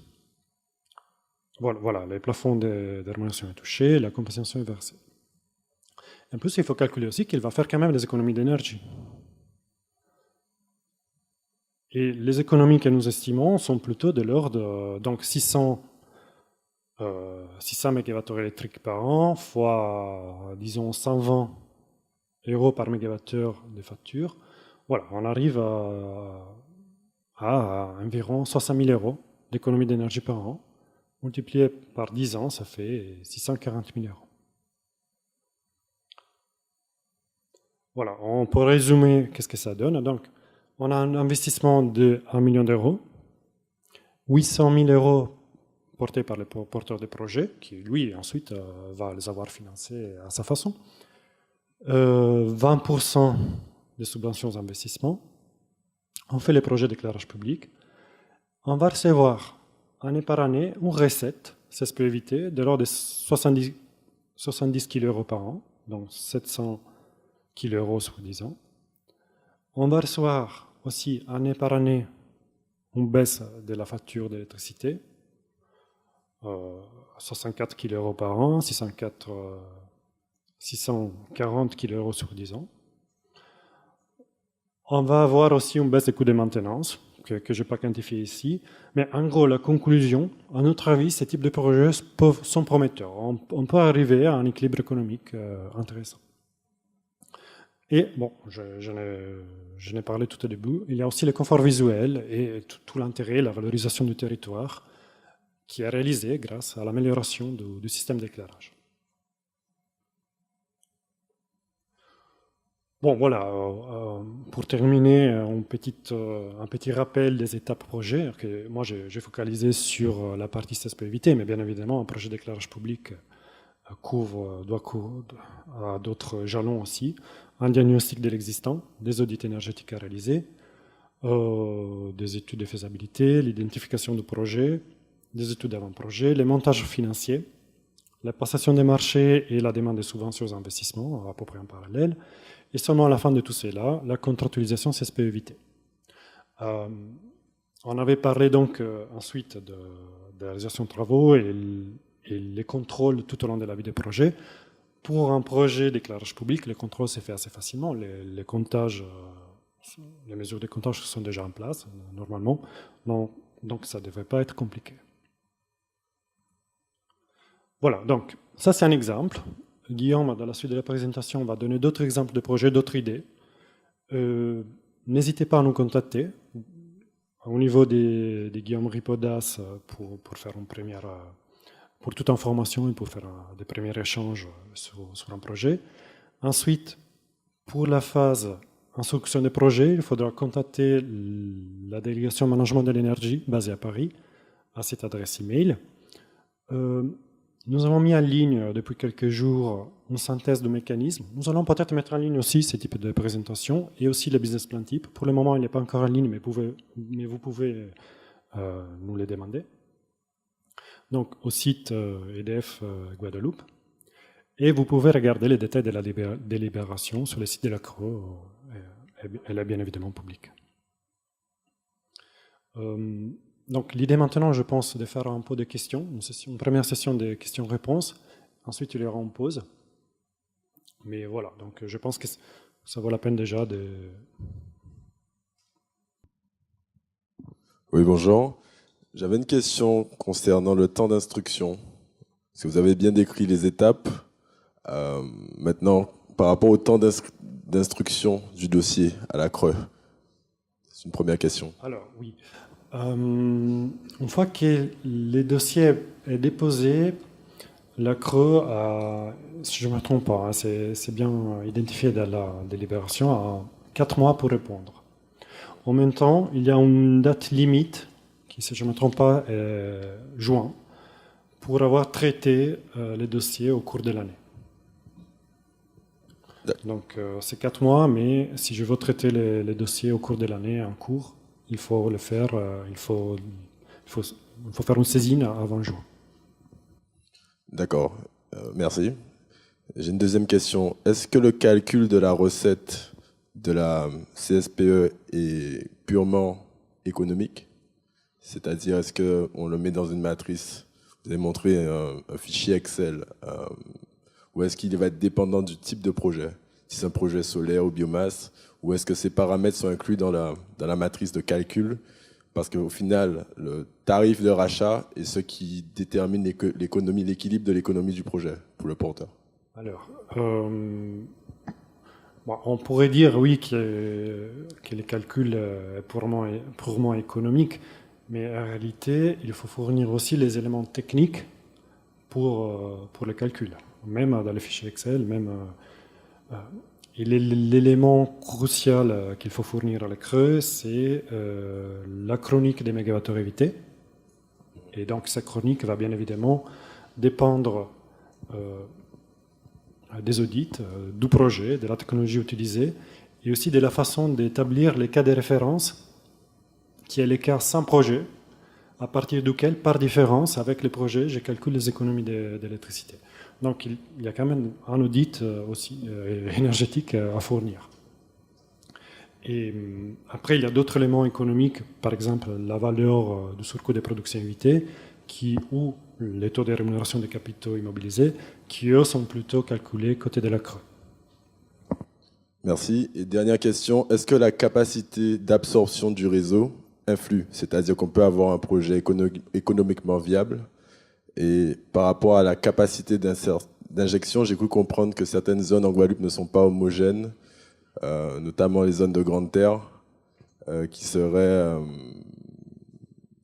voilà, les plafonds de rémunération est touché, la compensation est versée. En plus, il faut calculer aussi qu'il va faire quand même des économies d'énergie. Et les économies que nous estimons sont plutôt de l'ordre de 600 MWh électriques par an, fois, disons, 120 euros par mégawattheure de facture. Voilà, on arrive à environ 60 000 euros d'économie d'énergie par an. Multiplié par 10 ans, ça fait 640 000 euros. Voilà, on peut résumer qu'est-ce que ça donne. Donc, on a un investissement de 1 million d'euros, 800 000 euros portés par le porteur de projet, qui lui ensuite va les avoir financés à sa façon, 20% de subventions d'investissement. On fait les projets d'éclairage public. On va recevoir année par année une recette CSPE évité de l'ordre de 70 kg par an, donc 700 kg euros sur 10 ans. On va recevoir aussi année par année une baisse de la facture d'électricité, 64 kg euros par an, 640 kg euros sur 10 ans. On va avoir aussi une baisse des coûts de maintenance, que je n'ai pas quantifié ici. Mais en gros, la conclusion, à notre avis, ces types de projets sont prometteurs. On peut arriver à un équilibre économique intéressant. Et, bon, je n'ai parlé tout au début, il y a aussi le confort visuel et tout l'intérêt, la valorisation du territoire qui est réalisé grâce à l'amélioration du système d'éclairage. Bon, voilà, pour terminer, un petit rappel des étapes projet. Moi, j'ai focalisé sur la partie CSPE évité, mais bien évidemment, un projet d'éclairage public doit couvrir à d'autres jalons aussi. Un diagnostic de l'existant, des audits énergétiques à réaliser, des études de faisabilité, l'identification du projet, des études d'avant-projet, les montages financiers, la passation des marchés et la demande de subventions aux investissements, à peu près en parallèle. Et seulement à la fin de tout cela, la contractualisation CSPE évité. On avait parlé donc ensuite de la réalisation de travaux et les contrôles tout au long de la vie des projets. Pour un projet d'éclairage public, le contrôle s'est fait assez facilement. Les comptages, les mesures de comptage sont déjà en place, normalement. Donc ça ne devrait pas être compliqué. Voilà, donc ça c'est un exemple. Guillaume, dans la suite de la présentation, va donner d'autres exemples de projets, d'autres idées. N'hésitez pas à nous contacter au niveau des Guillaume Ripodas pour faire une première pour toute information et pour faire des premiers échanges sur un projet. Ensuite, pour la phase instruction des projets, il faudra contacter la délégation management de l'énergie basée à Paris à cette adresse email. Nous avons mis en ligne depuis quelques jours une synthèse de mécanismes. Nous allons peut-être mettre en ligne aussi ce type de présentation et aussi le business plan type. Pour le moment, il n'est pas encore en ligne, mais vous pouvez nous les demander. Donc, au site EDF Guadeloupe. Et vous pouvez regarder les détails de la délibération sur le site de la CRE. Elle est bien évidemment publique. Donc, l'idée maintenant, je pense, de faire un peu de questions, une première session de questions-réponses. Ensuite, il y aura une pause. Mais voilà, donc je pense que ça vaut la peine déjà de... Oui, bonjour. J'avais une question concernant le temps d'instruction. Si vous avez bien décrit les étapes, maintenant, par rapport au temps d'instruction du dossier à la CRE, c'est une première question. Alors, oui. Une fois que le dossier est déposé, la CRE a, si je ne me trompe pas, hein, c'est bien identifié dans la délibération, a 4 mois pour répondre. En même temps, il y a une date limite, qui, si je ne me trompe pas, est juin, pour avoir traité les dossiers au cours de l'année. Donc, c'est 4 mois, mais si je veux traiter les dossiers au cours de l'année en cours, il faut le faire, il faut faire une saisine avant juin. D'accord, merci. J'ai une deuxième question. Est-ce que le calcul de la recette de la CSPE est purement économique? C'est-à-dire, est-ce qu'on le met dans une matrice? Vous avez montré un fichier Excel. Ou est-ce qu'il va être dépendant du type de projet? Si c'est un projet solaire ou biomasse, ou est-ce que ces paramètres sont inclus dans la matrice de calcul? Parce qu'au final, le tarif de rachat est ce qui détermine l'équilibre de l'économie du projet pour le porteur. Alors, on pourrait dire, oui, que le calcul est purement économique, mais en réalité, il faut fournir aussi les éléments techniques pour le calcul. Même dans le fichier Excel, et l'élément crucial qu'il faut fournir à la CRE, c'est la chronique des mégawattheures évités. Et donc, cette chronique va bien évidemment dépendre des audits, du projet, de la technologie utilisée, et aussi de la façon d'établir les cas de référence, qui est l'écart sans projet, à partir duquel, par différence, avec les projets, je calcule les économies d'électricité. Donc, il y a quand même un audit aussi énergétique à fournir. Et après, il y a d'autres éléments économiques, par exemple la valeur du surcoût des productions évitées, ou les taux de rémunération des capitaux immobilisés, qui eux sont plutôt calculés côté de la CRE. Merci. Et dernière question, est-ce que la capacité d'absorption du réseau influe? C'est-à-dire qu'on peut avoir un projet économiquement viable, et par rapport à la capacité d'injection, j'ai cru comprendre que certaines zones en Guadeloupe ne sont pas homogènes, notamment les zones de grande terre, qui seraient,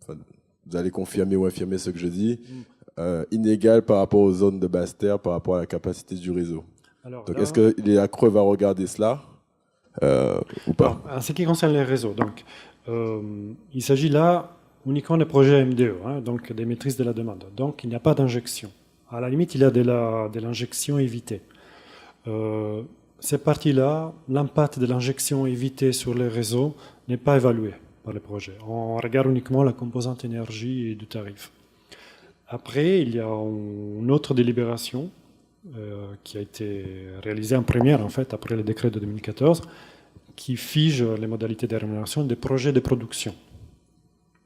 vous allez confirmer ou infirmer ce que je dis, inégales par rapport aux zones de basse terre, par rapport à la capacité du réseau. Alors, donc, est-ce que la CRE va regarder cela ou pas? En ce qui concerne les réseaux, donc, il s'agit là uniquement des projets MDE, donc des maîtrises de la demande. Donc, il n'y a pas d'injection. À la limite, il y a de l'injection évitée. Ces parties-là, l'impact de l'injection évitée sur les réseaux n'est pas évalué par les projets. On regarde uniquement la composante énergie et du tarif. Après, il y a une autre délibération qui a été réalisée en première, en fait, après le décret de 2014, qui fige les modalités de rémunération des projets de production.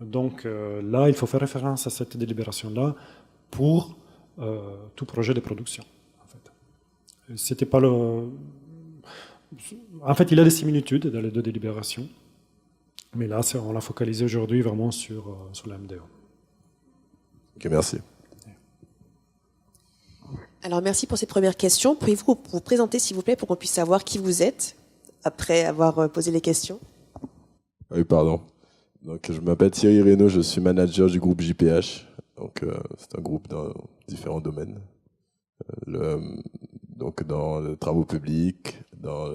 Donc là, il faut faire référence à cette délibération-là pour tout projet de production. En fait. C'était pas en fait, il y a des similitudes dans les deux délibérations, mais là, on l'a focalisé aujourd'hui vraiment sur la MDE. Ok, merci. Alors, merci pour cette première question. Pouvez-vous vous présenter, s'il vous plaît, pour qu'on puisse savoir qui vous êtes, après avoir posé les questions? Oui, pardon. Donc, je m'appelle Thierry Reynaud, je suis manager du groupe JPH. Donc, c'est un groupe dans différents domaines. Donc, dans les travaux publics, dans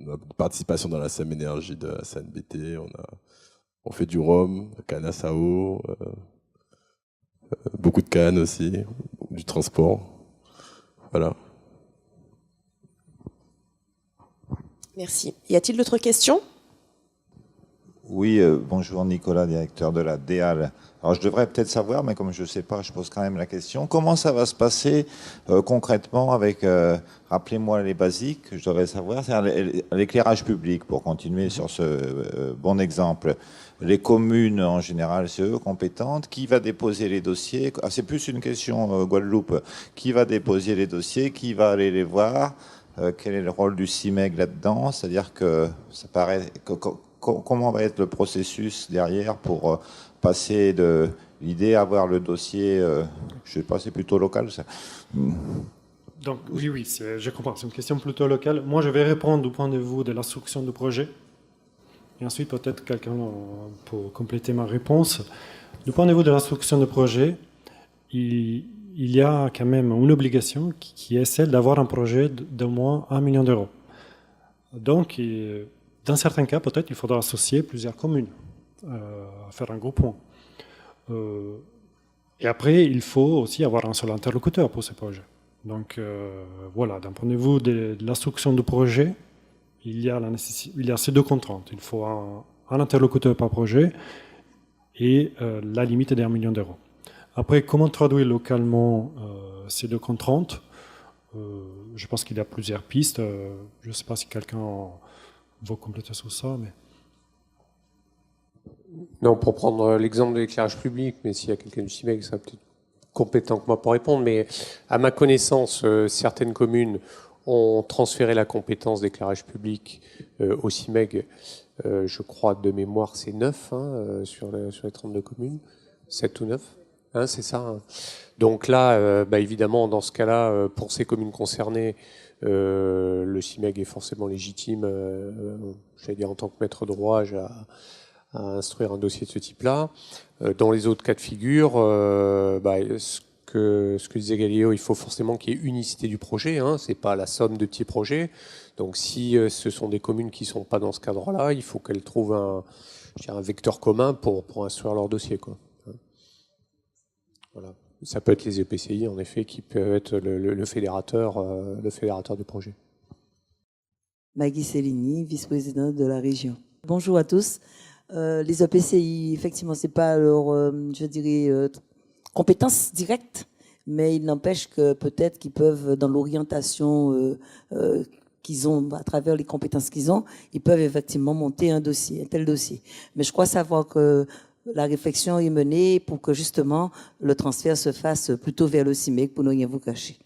la participation dans la SEM Énergie de la CNBT, on fait du rhum, canne à sao, beaucoup de cannes aussi, du transport. Voilà. Merci. Y a-t-il d'autres questions? Oui, bonjour Nicolas, directeur de la DEAL. Alors je devrais peut-être savoir, mais comme je ne sais pas, je pose quand même la question. Comment ça va se passer concrètement avec, rappelez-moi les basiques, je devrais savoir, c'est l'éclairage public, pour continuer sur ce bon exemple. Les communes, en général, c'est eux compétentes. Qui va déposer les dossiers? C'est plus une question Guadeloupe. Qui va déposer les dossiers? Qui va aller les voir? Quel est le rôle du CIMEG là-dedans? C'est-à-dire que ça paraît... Comment va être le processus derrière pour passer de l'idée à avoir le dossier, je sais pas, c'est plutôt local ça. Donc oui, je comprends, c'est une question plutôt locale. Moi, je vais répondre du point de vue de l'instruction du projet. Et ensuite, peut-être quelqu'un pour compléter ma réponse. Du point de vue de l'instruction du projet, il y a quand même une obligation qui est celle d'avoir un projet d'au moins 1 million d'euros. Donc, dans certains cas, peut-être, il faudra associer plusieurs communes, faire un groupement. Et après, il faut aussi avoir un seul interlocuteur pour ce projet. Donc, voilà, d'un point de vue de l'instruction du projet, il y a ces deux contraintes. Il faut un interlocuteur par projet et la limite est d'1 million d'euros. Après, comment traduire localement ces deux contraintes? Je pense qu'il y a plusieurs pistes. Je ne sais pas si quelqu'un va compléter sur ça, mais... Non, pour prendre l'exemple de l'éclairage public, mais s'il y a quelqu'un du CIMEG, ça sera peut-être compétent que moi pour répondre, mais à ma connaissance, certaines communes ont transféré la compétence d'éclairage public au CIMEG. Je crois, de mémoire, c'est 9 sur les 32 communes, 7 ou 9, c'est ça. Hein. Donc là, évidemment, dans ce cas-là, pour ces communes concernées, le CIMEG est forcément légitime, j'allais dire en tant que maître d'ouvrage, à instruire un dossier de ce type-là. Dans les autres cas de figure, ce que disait Galéo, il faut forcément qu'il y ait unicité du projet. C'est pas la somme de petits projets. Donc si ce sont des communes qui sont pas dans ce cadre-là, il faut qu'elles trouvent un vecteur commun pour instruire leur dossier, quoi. Voilà. Ça peut être les EPCI, en effet, qui peuvent être le fédérateur du projet. Maggie Cellini, vice-présidente de la région. Bonjour à tous. Les EPCI, effectivement, c'est pas leur, compétence directe, mais il n'empêche que peut-être qu'ils peuvent, dans l'orientation qu'ils ont, à travers les compétences qu'ils ont, ils peuvent effectivement monter un tel dossier. Mais je crois savoir que la réflexion est menée pour que justement le transfert se fasse plutôt vers le CIMEG, pour ne rien vous cacher.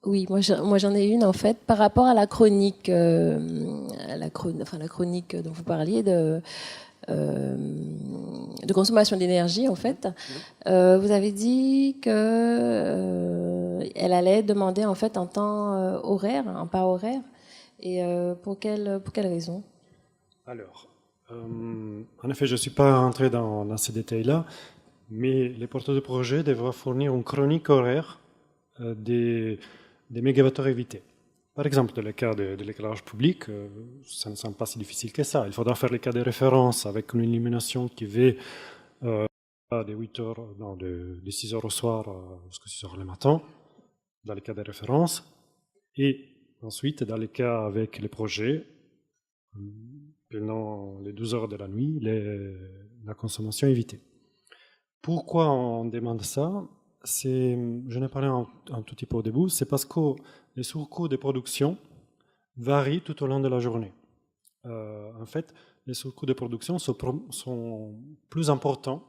Oui, moi j'en ai une en fait par rapport à la chronique, la chronique dont vous parliez de consommation d'énergie en fait. Vous avez dit que elle allait demander en fait un temps horaire, un pas horaire, et pour quelle raison? Alors, en effet, je ne suis pas rentré dans ces détails-là, mais les porteurs de projet devraient fournir une chronique horaire des mégawattheures évités. Par exemple, dans le cas de l'éclairage public, ça ne semble pas si difficile que ça. Il faudra faire les cas de référence avec une illumination qui va de 6 heures au soir jusqu'à 6 heures le matin, dans les cas de référence. Et ensuite, dans les cas avec les projets, pendant les 12 heures de la nuit, la consommation évitée. Pourquoi on demande ça? Je n'ai parlé un tout petit peu au début, c'est parce que les surcoûts de production varient tout au long de la journée. En fait, les surcoûts de production sont plus importants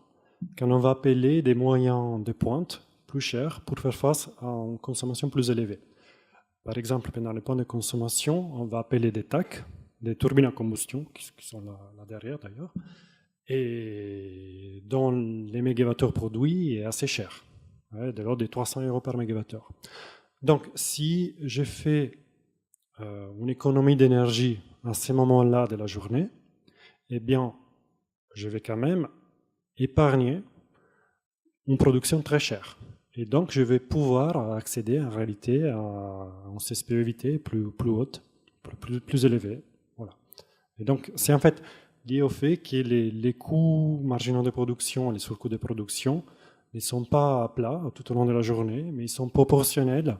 quand on va appeler des moyens de pointe plus chers pour faire face à une consommation plus élevée. Par exemple, pendant les points de consommation, on va appeler des TAC, des turbines à combustion, qui sont là derrière d'ailleurs, et dont les mégawattheures produits est assez cher, de l'ordre de 300 € par mégawattheure. Donc, si je fais une économie d'énergie à ce moment-là de la journée, eh bien, je vais quand même épargner une production très chère. Et donc, je vais pouvoir accéder en réalité à une CSPE évité plus haute, plus élevée. Voilà. Et donc, c'est en fait lié au fait que les coûts marginaux de production, les surcoûts de production, ne sont pas à plat tout au long de la journée, mais ils sont proportionnels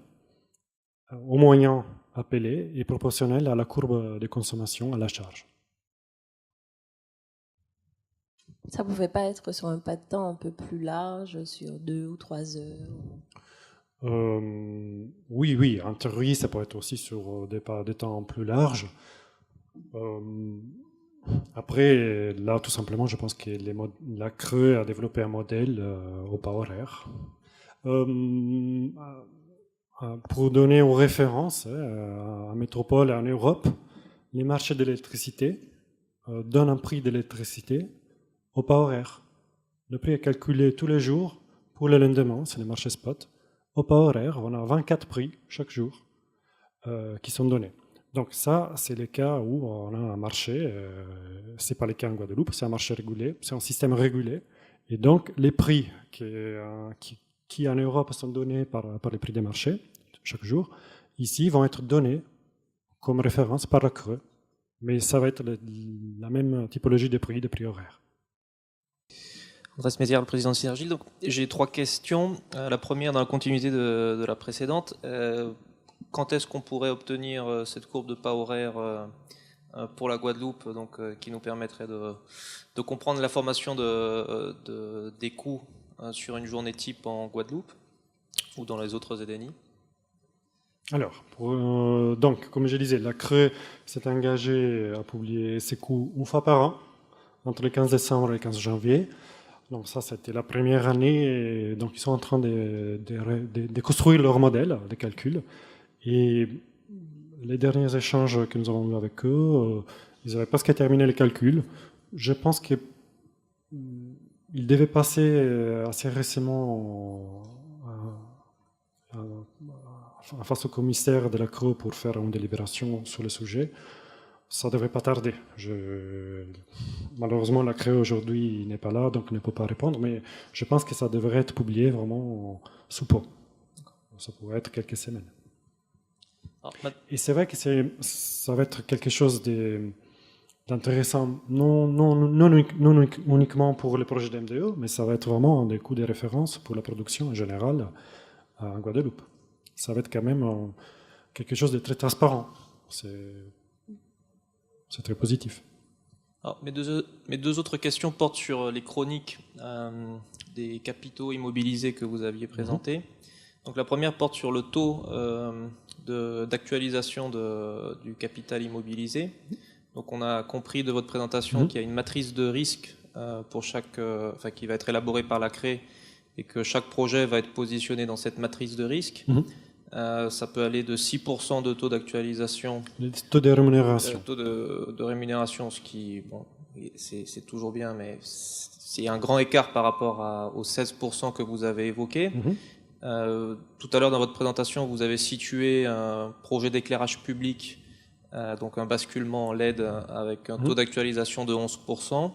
aux moyens appelés et proportionnels à la courbe de consommation, à la charge. Ça ne pouvait pas être sur un pas de temps un peu plus large, sur 2 ou 3 heures? Oui, en théorie, ça peut être aussi sur des pas de temps plus larges. Après, là, tout simplement, je pense que la Creux a développé un modèle au pas horaire. Pour donner aux références, en métropole et en Europe, les marchés d'électricité donnent un prix d'électricité au pas horaire. Le prix est calculé tous les jours pour le lendemain, c'est les marchés spot. Au pas horaire, on a 24 prix chaque jour qui sont donnés. Donc ça, c'est le cas où on a un marché, ce n'est pas le cas en Guadeloupe, c'est un marché régulé, c'est un système régulé. Et donc les prix qui en Europe sont donnés par les prix des marchés chaque jour, ici vont être donnés comme référence par la Creux. Mais ça va être la même typologie de prix horaires. Andrés Mézières, le président de Synergie. Donc, j'ai 3 questions. La première, dans la continuité de la précédente. Quand est-ce qu'on pourrait obtenir cette courbe de pas horaire pour la Guadeloupe, donc, qui nous permettrait de comprendre la formation des coûts sur une journée type en Guadeloupe ou dans les autres ZNI? Alors, donc, comme je disais, la Creux s'est engagée à publier ses coûts une fois par an, entre le 15 décembre et le 15 janvier. Donc ça, c'était la première année, et donc ils sont en train de construire leur modèle de calcul. Et les derniers échanges que nous avons eus avec eux, ils avaient presque terminé les calculs. Je pense qu'ils devaient passer assez récemment face au commissaire de la Creux pour faire une délibération sur le sujet. Ça ne devrait pas tarder. Malheureusement, la Creux aujourd'hui n'est pas là, donc ne peut pas répondre, mais je pense que ça devrait être publié vraiment sous peu. Ça pourrait être quelques semaines. Et c'est vrai que ça va être quelque chose d'intéressant, non uniquement pour les projets d'MDE, mais ça va être vraiment des coûts de référence pour la production en général en Guadeloupe. Ça va être quand même quelque chose de très transparent. C'est très positif. Alors, mes deux autres questions portent sur les chroniques des capitaux immobilisés que vous aviez présentées. Donc, la première porte sur le taux d'actualisation du capital immobilisé. Donc, on a compris de votre présentation qu'il y a une matrice de risque pour qui va être élaborée par la CRE et que chaque projet va être positionné dans cette matrice de risque. Ça peut aller de 6% de taux d'actualisation. Le taux de rémunération. Taux de rémunération, ce qui, bon, c'est toujours bien, mais c'est un grand écart par rapport aux 16% que vous avez évoqué. Tout à l'heure, dans votre présentation, vous avez situé un projet d'éclairage public, donc un basculement en LED avec un taux d'actualisation de 11%.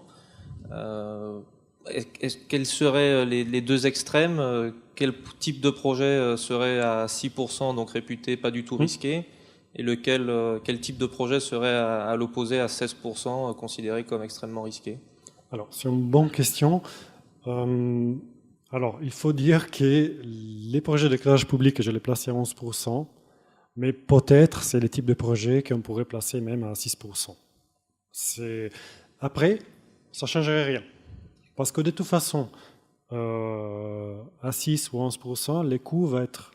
Quels seraient les deux extrêmes? Quel type de projet serait à 6%, donc réputé pas du tout risqué, et quel type de projet serait à l'opposé à 16%, considéré comme extrêmement risqué? Alors, c'est une bonne question. Alors, il faut dire que les projets d'éclairage public, je les place à 11%, mais peut-être c'est le type de projet qu'on pourrait placer même à 6%. Après, ça ne changerait rien. Parce que de toute façon, à 6 ou 11%, les coûts vont être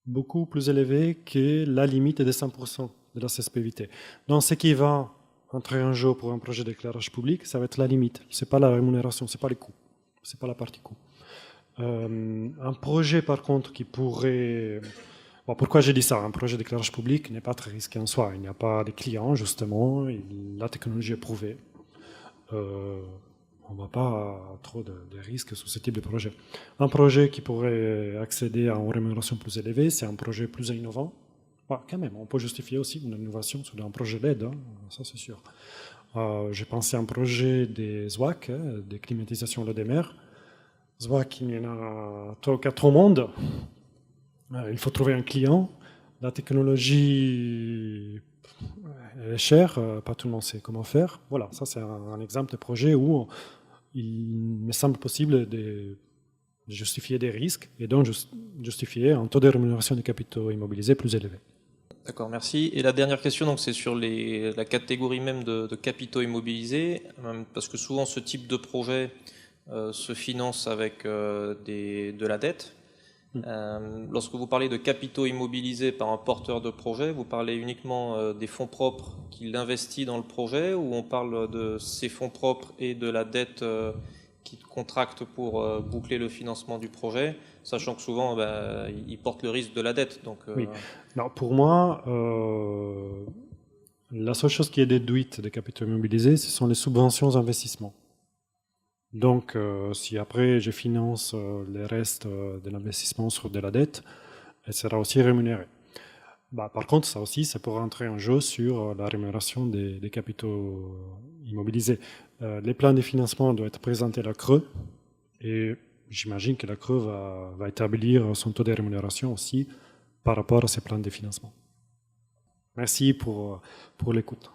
beaucoup plus élevés que la limite de 100% de la CSPVT. Donc, ce qui va entrer en jeu pour un projet d'éclairage public, ça va être la limite. Ce n'est pas la rémunération, ce n'est pas les coûts. Ce n'est pas la partie coût. Un projet, par contre, qui pourrait... Bon, pourquoi j'ai dit ça? Un projet d'éclairage public n'est pas très risqué en soi. Il n'y a pas de clients, justement. La technologie est prouvée. On ne voit pas trop de risques sur ce type de projet. Un projet qui pourrait accéder à une rémunération plus élevée, c'est un projet plus innovant. Bah, quand même, on peut justifier aussi une innovation sur un projet LED, hein, ça c'est sûr. J'ai pensé à un projet des ZWAC, des climatisations LED mer. se voit qu'il y en a 3 ou 4 au monde. Il faut trouver un client. La technologie est chère, pas tout le monde sait comment faire. Voilà, ça c'est un exemple de projet où il me semble possible de justifier des risques et donc justifier un taux de rémunération des capitaux immobilisés plus élevé. D'accord, merci. Et la dernière question, donc, c'est sur la catégorie même de capitaux immobilisés, parce que souvent ce type de projet se finance avec de la dette. Lorsque vous parlez de capitaux immobilisés par un porteur de projet, vous parlez uniquement des fonds propres qu'il investit dans le projet, ou on parle de ces fonds propres et de la dette qu'il contracte pour boucler le financement du projet, sachant que souvent il porte le risque de la dette. Donc, Oui. Alors, pour moi, la seule chose qui est déduite des capitaux immobilisés, ce sont les subventions d'investissement. Donc, si après je finance les restes de l'investissement sur de la dette, elle sera aussi rémunérée. Par contre, ça aussi, c'est pour rentrer en jeu sur la rémunération des capitaux immobilisés. Les plans de financement doivent être présentés à la CRE, et j'imagine que la CRE va établir son taux de rémunération aussi par rapport à ces plans de financement. Merci pour l'écoute.